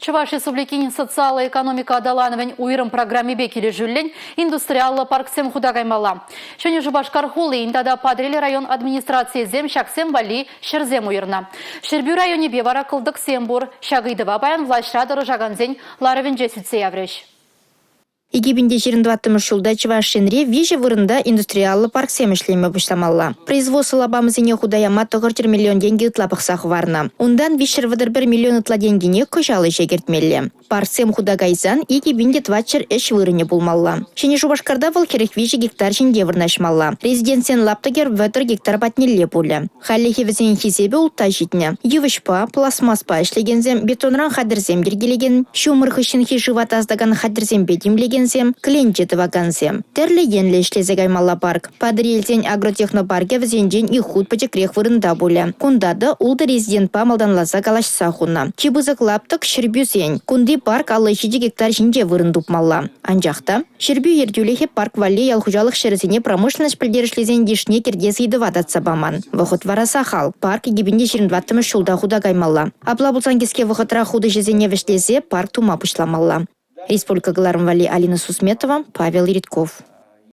Чуваш Республикин социалы экономика адалановын уйрым программе бекелі жүллен индустриаллы парксем худагаймала. Шөне Жубашкар хулы индада Падрели район администрации зем шаксем вали шерзем уйрна. Шербю районе бевара кылдык сембур, шагыдыва баян влашрадыры жаганзен ларывен жесітсе явреш. 2020 жылда Чувашинре виже вырында индустриаллы парк семешлеме башламалла. Производство лабамызыне худаяма 4 миллион деньги ытлапықсақ варна. Ундан 1 миллион ытла денгине көжалы жегертмелі. Парк сем худагайзан 2020 эш вырыне булмалла. Шене Жубашкарда выл керек виже гектар жинде вырнашмалла. Резиденциен лаптагер вөтір гектар батнелле пулі. Халлехи візен хизебе улта житне. Ювышпа, пластмаспа ішлегензем, бетонран хадырзем дергелеген, шумырхышын хижыват аздаган хадырзем бедемлеген клинчеті вакансия. Терлі енлі ішлезе гаймалла парк. Падрельзен агротехнопарке візенден и худ пачекрех вырында бұлі. Кундады улды резидент памалданласа калашса хуна. Чибызық лаптық шырбюзен. Кунды парк 6 гектар жинде вырындып малла. Анжақта, шырбю ертюлехе парк валли ялхужалық шырызіне промышленность пілдерішлезен дешне кердес едывататса баман. Вахыт вараса хал. Парк 2020 жылда худа гаймалла. Апла бұлсан кеске вахытра худы жезене вешлезе парк тума пышламалла. Республика Галарм Вали, Алина Сусметова, Павел Редков.